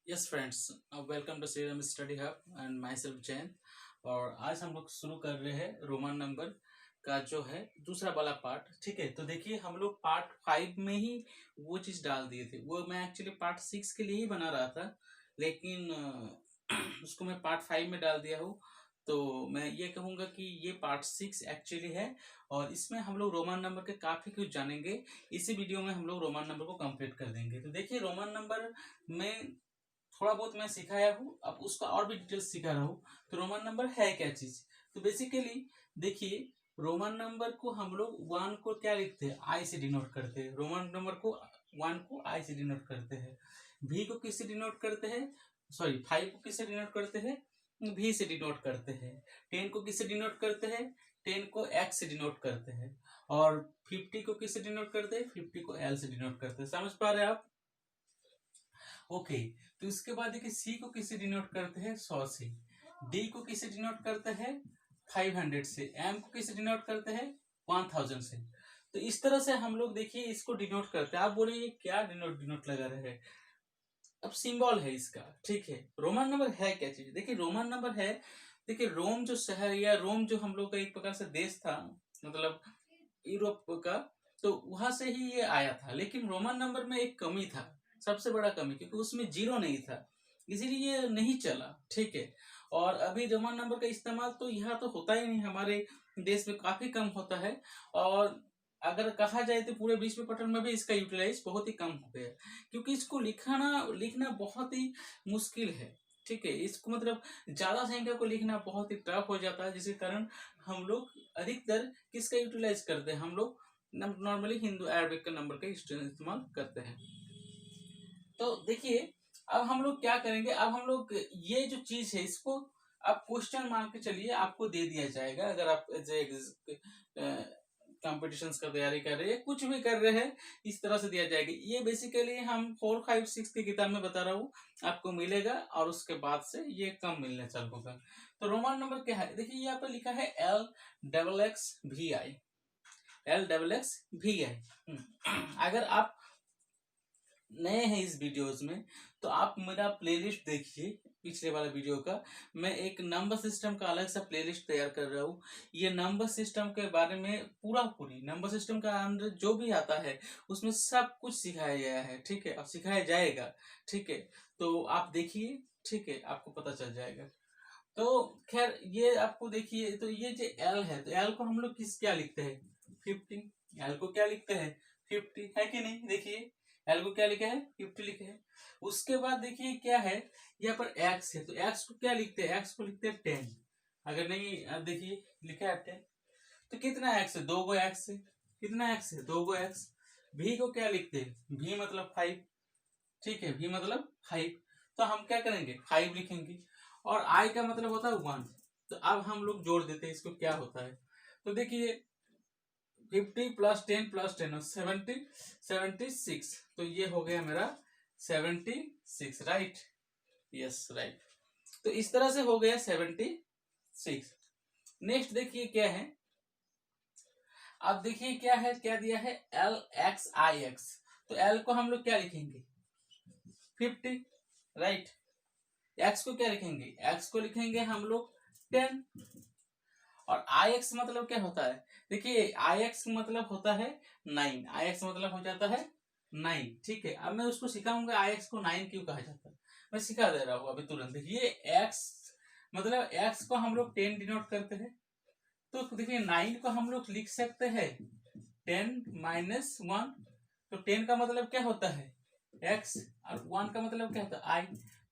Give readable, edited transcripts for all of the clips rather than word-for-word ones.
Yes friends, welcome to Shriram study hub and myself Jain. और आज हम लोग शुरू कर रहे हैं रोमन नंबर का जो है दूसरा वाला पार्ट। ठीक है, तो देखिए हम लोग पार्ट 5 में ही वो चीज़ डाल दिए थे। वो मैं एक्चुअली पार्ट 6 के लिए ही बना रहा था, लेकिन उसको मैं पार्ट 5 में डाल दिया हूँ। तो मैं ये कहूँगा कि ये पार्ट 6 एक्चुअली है, और इसमें हम लोग रोमन नंबर के काफ़ी कुछ जानेंगे। इसी वीडियो में हम लोग रोमन नंबर को कंप्लीट कर देंगे। तो देखिए रोमन नंबर में थोड़ा बहुत मैं सिखाया हूँ, अब उसका और भी डिटेल्स सिखा रहा हूँ। तो रोमन नंबर है क्या चीज? तो बेसिकली देखिए, रोमन नंबर को हम लोग वन को क्या लिखते हैं, आई से डिनोट करते हैं। रोमन नंबर को वन को आई से डिनोट करते हैं। भी को किससे डिनोट करते हैं, सॉरी 5 को किससे डिनोट करते हैं, भी से डिनोट करते हैं। 10 को किससे डिनोट करते हैं, 10 को एक्स से डिनोट करते हैं। और 50 को किससे डिनोट करते हैं, 50 को एल से डिनोट करते हैं। समझ पा रहे हैं आप? ओके, तो इसके बाद देखिए सी को किससे डिनोट करते हैं, 100 से। डी को किससे डिनोट करते हैं, 500 से। एम को किससे डिनोट करते हैं, 1000 से। तो इस तरह से हम लोग देखिए इसको डिनोट करते हैं। आप बोले ये क्या डिनोट डिनोट लगा रहे हैं? अब सिंबल है इसका। ठीक है, रोमन नंबर है क्या चीज? देखिए रोमन नंबर है, देखिए रोम जो शहर या रोम जो हम लोग का एक प्रकार से देश था, मतलब यूरोप का, तो वहां से ही ये आया था। लेकिन रोमन नंबर में एक कमी था, सबसे बड़ा कमी, क्योंकि उसमें जीरो नहीं था, इसीलिए ये नहीं चला। ठीक है, और अभी रोमन नंबर का इस्तेमाल तो यहाँ तो होता ही नहीं, हमारे देश में काफी कम होता है। और अगर कहा जाए तो पूरे विश्व पटल में भी इसका यूटिलाइज बहुत ही कम हो गया है, क्योंकि इसको लिखना बहुत ही मुश्किल है। ठीक है, इसको मतलब ज्यादा संख्या को लिखना बहुत ही टफ हो जाता है, जिसके कारण हम लोग अधिकतर किसका यूटिलाइज करते हैं, हम लोग नॉर्मली हिंदू अरबिक का नंबर का इस्तेमाल करते हैं। तो देखिए अब हम लोग क्या करेंगे, अब हम लोग ये जो चीज है इसको अब क्वेश्चन मान के चलिए आपको दे दिया जाएगा। अगर आप कॉम्पिटिशन्स का तैयारी कर रहे हैं, कुछ भी कर रहे हैं, इस तरह से दिया जाएगा। ये बेसिकली हम 4, 5, 6 की किताब में बता रहा हूँ, आपको मिलेगा, और उसके बाद से ये कम मिलने चालू होगा। तो रोमन नंबर क्या है, देखिए यहाँ पर लिखा है L XXVI। अगर आप नए हैं इस वीडियोस में, तो आप मेरा प्लेलिस्ट देखिए, पिछले वाला वीडियो का। मैं एक नंबर सिस्टम का अलग सा प्लेलिस्ट तैयार कर रहा हूँ। ये नंबर सिस्टम के बारे में पूरी नंबर सिस्टम का अंदर जो भी आता है उसमें सब कुछ सिखाया गया है। ठीक है, अब सिखाया जाएगा। ठीक है, तो आप देखिए, ठीक है, आपको पता चल जाएगा। तो खैर ये आपको देखिए, तो ये जो एल है, तो एल को हम लोग किस क्या लिखते हैं, 50। एल को क्या लिखते हैं, 50, है कि नहीं? देखिए एल को क्या लिखा है, 50 लिखे हैं। उसके बाद देखिए क्या है, यहाँ पर एक्स है, तो एक्स को क्या लिखते हैं, एक्स को लिखते हैं 10। अगर नहीं देखिए लिखा है 10, तो कितना एक्स है, दो गो एक्स है। कितना एक्स है, दो गो एक्स। भी को क्या लिखते हैं, भी मतलब 5। ठीक है, भी मतलब 5। तो हम क्या करेंगे, 5 लिखेंगे। और आई का मतलब होता है 1। तो अब हम लोग जोड़ देते हैं इसको, क्या होता है। तो देखिए 50 + 10 + 10 76। तो ये हो गया मेरा 76, राइट? Yes, right. तो इस तरह से हो गया 76। नेक्स्ट देखिए क्या है, अब देखिए क्या है, क्या दिया है, LXIX। तो एल को हम लोग क्या लिखेंगे, 50, राइट। एक्स को क्या लिखेंगे, एक्स को लिखेंगे हम लोग 10। और आई एक्स मतलब क्या होता है, देखिए आई एक्स मतलब होता है 9। आई एक्स मतलब हो जाता है 9। ठीक है, अब मैं उसको सिखाऊंगा आई एक्स को 9 क्यों कहा जाता है, मैं सिखा दे रहा हूँ अभी तुरंत। देखिए एक्स मतलब एक्स को हम लोग 10 डिनोट करते हैं। तो देखिए 9 को हम लोग लिख सकते हैं 10 - 1। तो 10 का मतलब क्या होता है, एक्स, और 1 का मतलब क्या होता है, आई।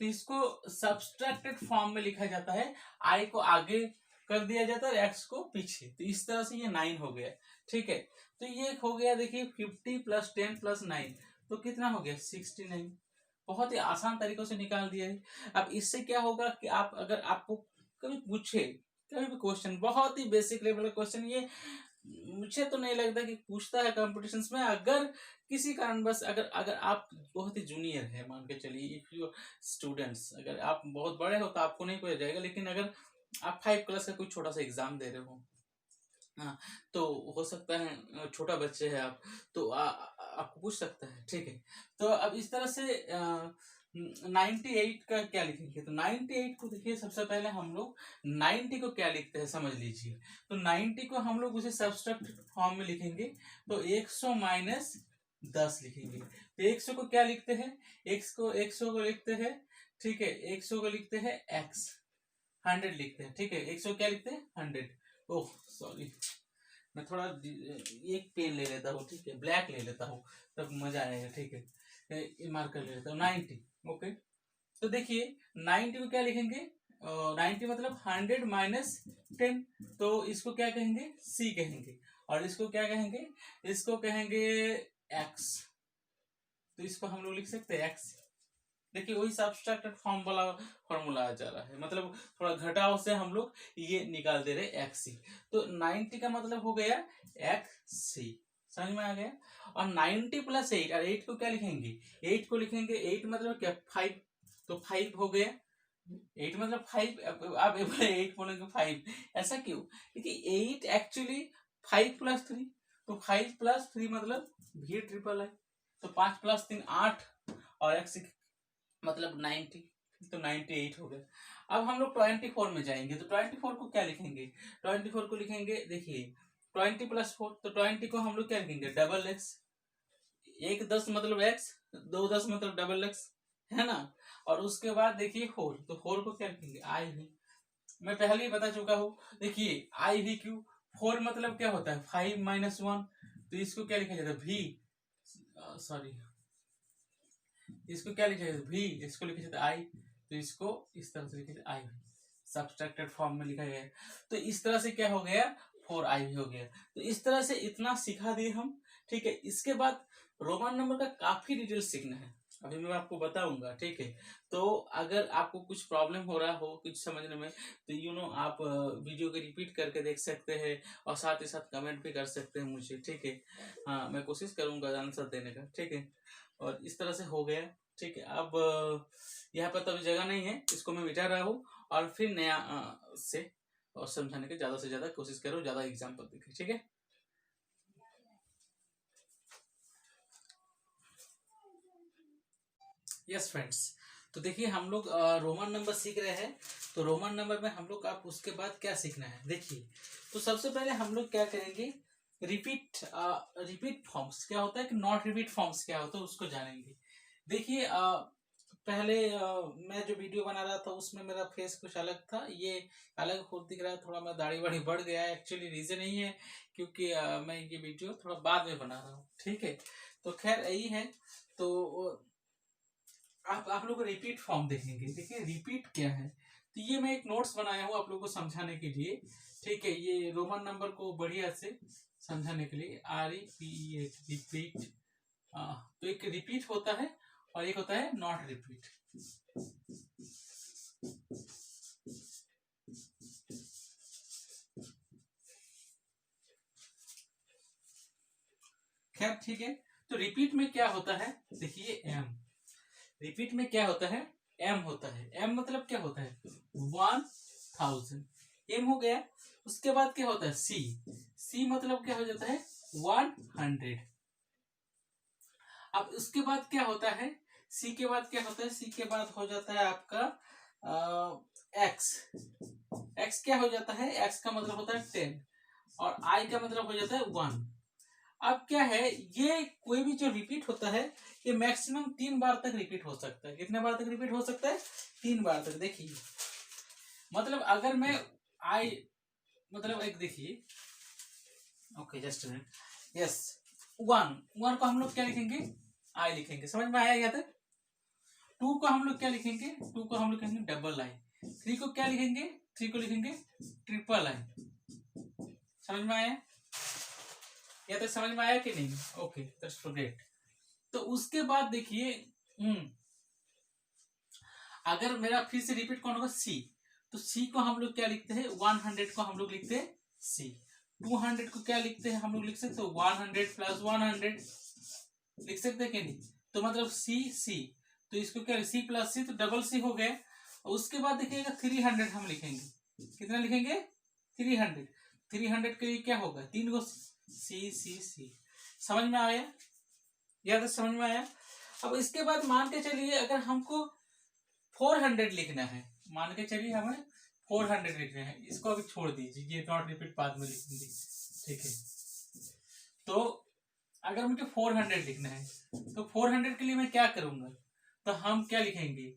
तो इसको सब्सट्रैक्टेड फॉर्म में लिखा जाता है, आई को आगे कर दिया जाता है, एक्स को पीछे। तो इस तरह से ये 9 हो गया। ठीक है, तो ये हो गया देखिए 50 + 10 + 9, तो कितना हो गया, 69। बहुत ही आसान तरीकों से निकाल दिया है। अब इससे क्या होगा कि आप, अगर आपको कभी पूछे, कभी भी क्वेश्चन, बहुत ही बेसिक लेवल का क्वेश्चन, ये मुझे तो नहीं लगता कि पूछता है कॉम्पिटिशन्स में। अगर किसी कारण बस, अगर अगर आप बहुत ही जूनियर है, मान के चलिए, इफ यू स्टूडेंट्स, अगर आप बहुत बड़े हो तो आपको नहीं पूछा जाएगा, लेकिन अगर आप 5 क्लास का कोई छोटा सा एग्जाम दे रहे हो, हाँ, तो हो सकता है छोटा बच्चे हैं आप, तो आपको पूछ सकता है। ठीक है, तो अब इस तरह से 98 का क्या लिखेंगे, तो 98 को देखिए सबसे पहले हम लोग 90 को क्या लिखते हैं समझ लीजिए। तो 90 को हम लोग उसे सब्सट्रैक्ट फॉर्म में लिखेंगे, तो 100 माइनस 10 लिखेंगे। तो 100 को क्या लिखते हैं, 100 को लिखते हैं, ठीक है, 100 को लिखते हैं x, 100 लिखते हैं, ठीक है, 100 क्या लिखते हैं 100। ओह सॉरी, मैं थोड़ा एक पेन ले लेता हूँ, ठीक है, ब्लैक ले लेता हूँ तब मजा आएगा, ठीक है, मार्कर ले लेता हूँ 90। ओके, तो देखिए 90 को क्या लिखेंगे, 90 मतलब 100 माइनस 10, तो इसको क्या कहेंगे c कहेंगे, और इसको क्या कहेंगे, इसको कहेंगे x, तो इसको हम लोग लिख सकते हैं x। देखिए वही सब्सट्रैक्टेड फॉर्म वाला फॉर्मूला आ जा रहा है, मतलब थोड़ा घटाव से हम लोग ये निकाल दे रहे एक्स सी। तो 90 का मतलब हो गया एक्स सी, समझ में आ गया। और 90 प्लस 8, और 8 को क्या लिखेंगे, 8 को लिखेंगे, 8 मतलब क्या 5, तो 5 हो गया, 8 मतलब 5, आप 8 बोलेंगे 5, ऐसा क्यों, क्योंकि 8 एक्चुअली 5 प्लस 3, तो 5 प्लस 3 मतलब भी ट्रिपल है, तो 5 प्लस 3 8, और एक्स मतलब 90, तो 98 हो गया। अब हम लोग 24 में जाएंगे, तो 24 को क्या लिखेंगे, 24 को लिखेंगे, देखिए 20 प्लस 4, तो 20 को हम लोग क्या लिखेंगे डबल एक्स, 1 10 मतलब एक्स, 2 10 मतलब डबल एक्स, है ना। और उसके बाद देखिए 4, तो 4 को क्या लिखेंगे आई भी, मैं पहले ही बता चुका हूँ। देखिए आई भी क्यू, 4 मतलब क्या होता है 5 माइनस 1, तो इसको क्या लिखा जाता है भी, सॉरी इसको क्या लिखा जाता है भी, इसको लिखा जाता है आई, तो इसको इस तरह से लिखा जाता है आई भी, सब्सट्रैक्टेड फॉर्म में लिखा गया है। तो इस तरह से क्या हो गया 4i भी हो गया। तो इस तरह से इतना सिखा दिए हम, ठीक है। इसके बाद रोमन नंबर का काफी डिटेल सीखना है, अभी मैं आपको बताऊंगा, ठीक है। तो अगर आपको कुछ प्रॉब्लम हो रहा हो कुछ समझने में, तो आप वीडियो को रिपीट करके देख सकते हैं, और साथ ही साथ कमेंट भी कर सकते हैं मुझे, ठीक है। हाँ मैं कोशिश करूंगा आंसर देने का, ठीक है। और इस तरह से हो गया, ठीक है। अब यहाँ पर तो अभी जगह नहीं है, इसको मैं मिटा रहा हूँ, और फिर नया से और समझाने की ज्यादा से ज्यादा कोशिश करो, ज्यादा एग्जाम्पल दिखे, ठीक है। यस फ्रेंड्स, तो देखिए हम लोग रोमन नंबर सीख रहे हैं, तो रोमन नंबर में हम लोग आप उसके बाद क्या सीखना है देखिए। तो सबसे पहले हम लोग क्या करेंगे, रिपीट फॉर्म्स क्या होता है कि नॉट रिपीट फॉर्म्स क्या होता है उसको जानेंगे। देखिए पहले मैं जो वीडियो बना रहा था उसमें मेरा फेस कुछ अलग था, ये अलग हो दिख रहा है, थोड़ा मैं दाढ़ी वाड़ी बढ़ गया है, एक्चुअली रीजन यही है क्योंकि मैं ये वीडियो थोड़ा बाद में बना रहा हूँ, ठीक है। तो खैर यही है। तो आप लोग रिपीट फॉर्म देखेंगे, देखिए रिपीट क्या है, तो ये मैं एक नोट्स बनाया हूँ आप लोग को समझाने के लिए, ठीक है। ये रोमन नंबर को बढ़िया से समझाने के लिए, REPEAT रिपीट। तो एक रिपीट होता है और एक होता है नॉट रिपीट। खैर ठीक है, तो रिपीट में क्या होता है देखिए, एम, रिपीट में क्या होता है एम होता है, एम मतलब क्या होता है 1000, एम हो गया। उसके बाद क्या होता है सी, सी मतलब क्या हो जाता है 100। अब उसके बाद क्या होता है, सी के बाद क्या होता है, सी के बाद हो जाता है आपका एक्स, एक्स क्या हो जाता है, एक्स का मतलब होता है 10, और आई का मतलब हो जाता है 1। अब क्या है, ये कोई भी जो रिपीट होता है ये मैक्सिमम 3 बार तक रिपीट हो सकता है। कितने बार तक रिपीट हो सकता है 3 बार तक। देखिए मतलब अगर मैं आई मतलब एक देखिए, ओके जस्ट मिनट, यस 1 1 को हम लोग क्या लिखेंगे आई लिखेंगे, समझ में आया यहाँ तक। 2 को हम लोग क्या लिखेंगे, 2 को हम लोग लिखेंगे डबल आई। 3 को क्या लिखेंगे, 3 को लिखेंगे ट्रिपल आई। समझ में आया, या तो समझ में आया कि नहीं, ओके दैट्स ग्रेट। तो उसके बाद देखिए अगर मेरा फिर से रिपीट कौन होगा सी, तो सी को हम लोग क्या लिखते हैं 100 को हम लोग लिखते हैं सी। 200 को क्या लिखते हैं हम लोग लिख सकते हो 100 प्लस 100, लिख सकते हैं कि नहीं। तो मतलब सी सी, तो इसको क्या सी प्लस सी, तो डबल सी हो गया। और उसके बाद देखिएगा 300 हम लिखेंगे, कितना लिखेंगे 300। 300 के लिए क्या होगा 3 गो सी सी सी। समझ में आया, या तो समझ में आया। अब इसके बाद मान के चलिए अगर हमको 400 लिखना है, मान के चलिए हमें 400 लिखना है, इसको अभी छोड़ दीजिए, ये नॉट रिपीट बाद में लिखेंगे, ठीक है। तो अगर मुझे 400 लिखना है तो 400 के लिए मैं क्या करूंगा, तो हम क्या लिखेंगे,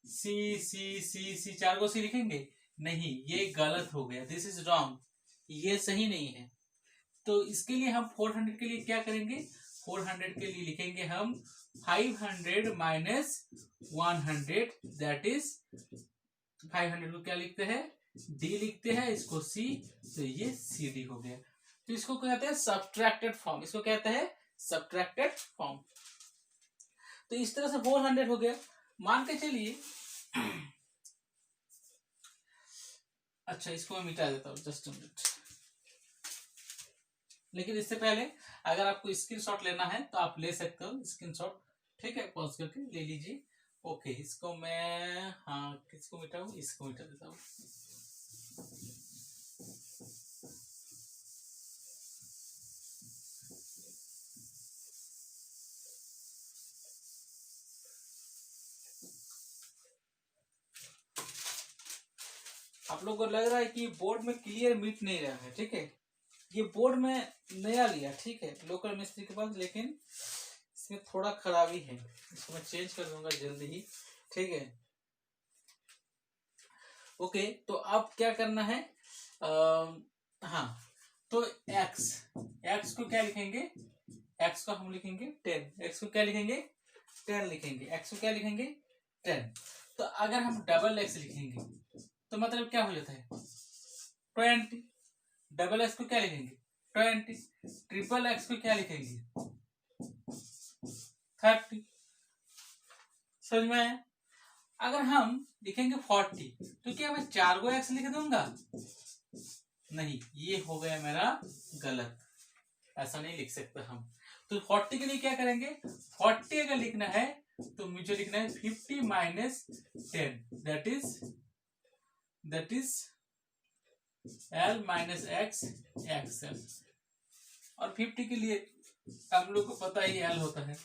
सी सी सी सी, 4 को सी लिखेंगे, नहीं ये गलत हो गया, दिस इज रॉन्ग, ये सही नहीं है। तो इसके लिए हम 400 के लिए क्या करेंगे, 400 के लिए लिखेंगे हम 500 माइनस 100, दैट इज 500 को क्या लिखते हैं, डी लिखते हैं, इसको सी, तो ये सी डी हो गया। तो इसको कहते हैं सब्ट्रैक्टेड फॉर्म, इसको कहते हैं सब्ट्रैक्टेड फॉर्म। तो इस तरह से 400 हो गया। मान के चलिए अच्छा इसको मैं मिटा देता हूँ, जस्ट अ मिनट। लेकिन इससे पहले अगर आपको स्क्रीनशॉट लेना है तो आप ले सकते हो स्क्रीनशॉट, ठीक है, पॉज करके ले लीजिए। ओके, इसको मैं, हाँ किसको मिटाऊं, इसको मिटा देता हूँ। आप लोगों को लग रहा है कि बोर्ड में क्लियर मिट नहीं रहा है, ठीक है, ये बोर्ड में नया लिया, ठीक है, लोकल मिस्त्री के पास, लेकिन इसमें थोड़ा खराबी है, इसको मैं चेंज कर दूंगा जल्दी ही, ठीक है। ओके, तो अब क्या करना है, हाँ, तो x को क्या लिखेंगे, x को हम लिखेंगे 10, x को क्या लिखेंगे 10 लिखेंगे, x को क्या लिखेंगे 10। तो अगर हम डबल x लिखेंगे तो मतलब क्या हो जाता है 20, डबल x को क्या लिखेंगे 20, ट्रिपल x को क्या लिखेंगे 30, समझ में आया। अगर हम लिखेंगे 40 तो क्या मैं 4 को x लिख दूंगा, नहीं, ये हो गया मेरा गलत, ऐसा नहीं लिख सकते हम। तो 40 के लिए क्या करेंगे, 40 अगर लिखना है तो मुझे लिखना है 50 minus 10, that is L minus x XL, और 50 के लिए हम लोग को पता ही L होता है।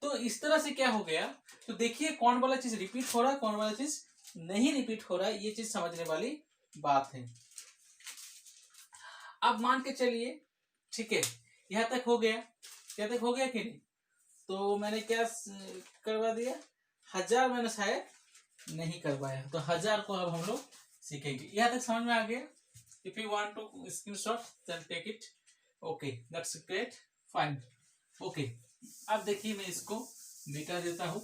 तो इस तरह से क्या हो गया, तो देखिए कौन वाला चीज रिपीट हो रहा है, कौन वाला चीज नहीं रिपीट हो रहा है, ये चीज समझने वाली बात है। अब मान के चलिए, ठीक है, यहां तक हो गया, क्या तक हो गया कि नहीं, तो मैंने क्या करवा दिया, 1000 मैंने शायद नहीं करवाया, तो 1000 को अब हम लोग सीखेंगे। यहां तक समझ में आ गया। If you want to screenshot then take it, okay that's great, fine. Okay, अब देखिए मैं इसको मिटा देता हूं।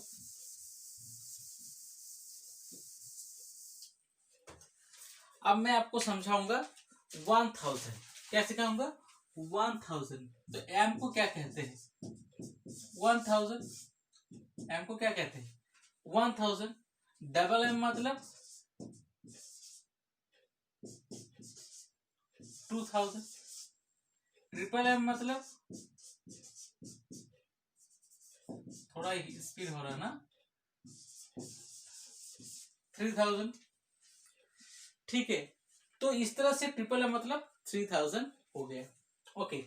अब मैं आपको समझाऊंगा 1000, क्या सिखाऊंगा 1000। तो एम को क्या कहते हैं 1000, एम को क्या कहते हैं 1000, डबल एम मतलब 2000, ट्रिपल एम मतलब, थोड़ा स्पीड हो रहा है ना, 3000, ठीक है। तो इस तरह से ट्रिपल एम मतलब 3000 हो गया। Okay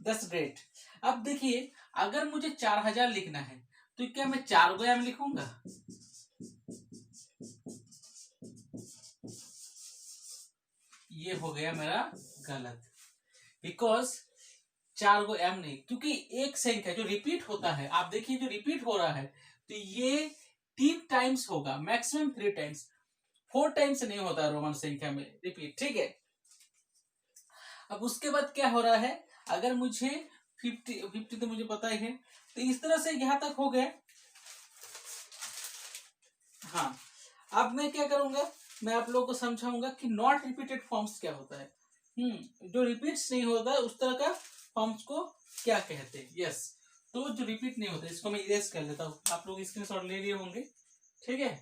that's great. अब देखिए अगर मुझे 4000 लिखना है तो क्या मैं 4 को एम लिखूंगा, ये हो गया मेरा गलत, बिकॉज 4 को एम नहीं, क्योंकि एक संख्या जो रिपीट होता है, आप देखिए जो रिपीट हो रहा है तो ये 3 टाइम्स होगा, मैक्सिमम 3 टाइम्स, 4 टाइम्स नहीं होता रोमन संख्या में रिपीट, ठीक है। अब उसके बाद क्या हो रहा है, अगर मुझे 50 तो मुझे पता ही है, तो इस तरह से यहां तक हो गया। हाँ, अब मैं क्या करूंगा, मैं आप लोगों को समझाऊंगा कि नॉट रिपीटेड फॉर्म्स क्या होता है, जो रिपीट्स नहीं होता उस तरह का फॉर्म्स को क्या कहते हैं। यस, तो जो रिपीट नहीं होता इसको मैं इरेज कर लेता हूँ, आप लोग स्क्रीनशॉट ले लिए होंगे, ठीक है।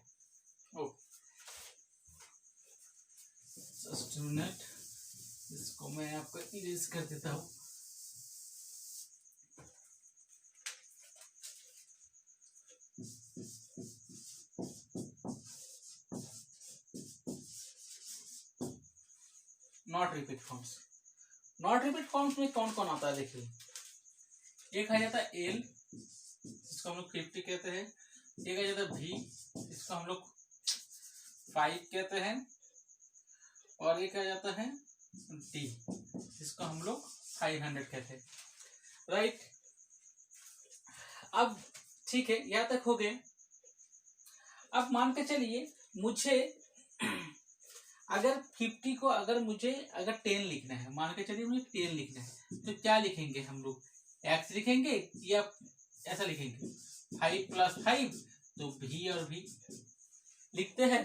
जस्ट मिनट, इसको मैं आपको इरेज कर देता हूँ। Not repeat forms, not repeat forms में कौन कौन आता है देखिए, एक आ जाता है एल, इसको हम लोग 50 कहते हैं। एक आ जाता है V, इसको हम लोग 5 कहते हैं। और एक आ जाता है D, इसको हम लोग 500 कहते हैं, राइट। अब ठीक है, यहां तक हो गए। अब मान के चलिए मुझे अगर 50 को अगर मुझे अगर 10 लिखना है, मान के चलिए मुझे 10 लिखना है, तो क्या लिखेंगे हम लोग? x लिखेंगे या ऐसा लिखेंगे 5 + 5, तो V और V लिखते हैं?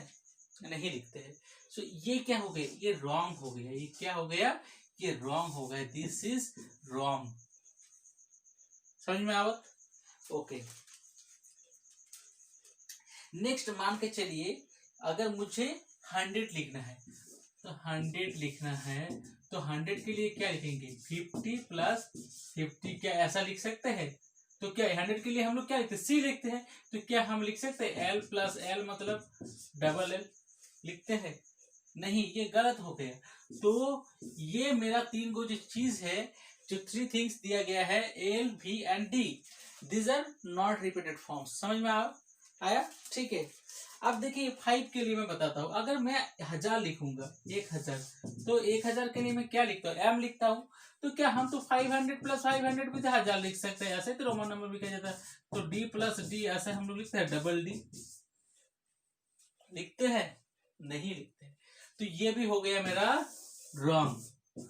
नहीं लिखते हैं। सो ये क्या हो गया? ये रॉन्ग हो गया। ये क्या हो गया? ये रॉन्ग हो गया। This is wrong. समझ में आवत? ओके। नेक्स्ट मान के चलिए अगर मुझे 100 लिखना है, तो 100 लिखना है तो 100 के लिए क्या लिखेंगे? 50 + 50। क्या ऐसा लिख सकते हैं? तो क्या 100 के लिए हम लोग क्या लिखते हैं? C लिखते हैं। तो क्या हम लिख सकते हैं L + L मतलब डबल L लिखते हैं? नहीं, ये गलत हो गया। तो ये मेरा 3 गो जो चीज है, जो 3 थिंग्स दिया गया है L, V and D, these are not repeated forms. समझ में आया? ठीक है। अब देखिए 5 के लिए मैं बताता हूँ। अगर मैं 1000 लिखूंगा, 1000, तो 1000 के लिए मैं क्या लिखता हूँ? M लिखता हूँ। तो क्या हम तो 500 + 500 भी 1000 लिख सकते हैं? ऐसे तो रोमन नंबर भी कहा जाता है। तो D + D ऐसे हम लोग लिखते हैं, डबल D लिखते हैं? नहीं लिखते। तो ये भी हो गया मेरा रॉन्ग।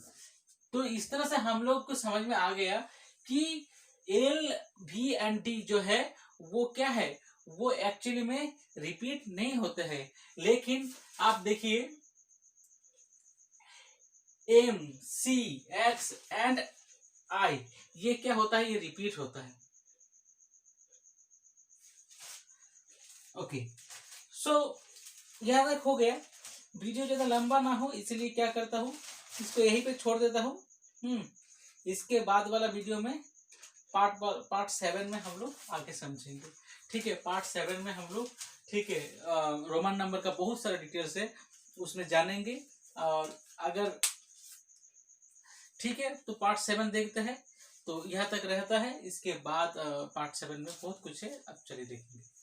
तो इस तरह से हम लोग को समझ में आ गया कि L, V एंड D जो है वो क्या है, वो एक्चुअली में रिपीट नहीं होते हैं। लेकिन आप देखिए M, C, X and I, ये क्या होता है? ये रिपीट होता है। ओके, सो यहां तक हो गया। वीडियो ज्यादा लंबा ना हो इसलिए क्या करता हूँ, इसको यहीं पे छोड़ देता हूँ। इसके बाद वाला वीडियो में पार्ट 7 में हम लोग आगे समझेंगे। ठीक है, पार्ट 7 में हम लोग, ठीक है, रोमन नंबर का बहुत सारा डिटेल्स है उसमें जानेंगे। और अगर ठीक है तो पार्ट 7 देखते हैं। तो यहाँ तक रहता है। इसके बाद पार्ट 7 में बहुत कुछ है, अब चलिए देखेंगे।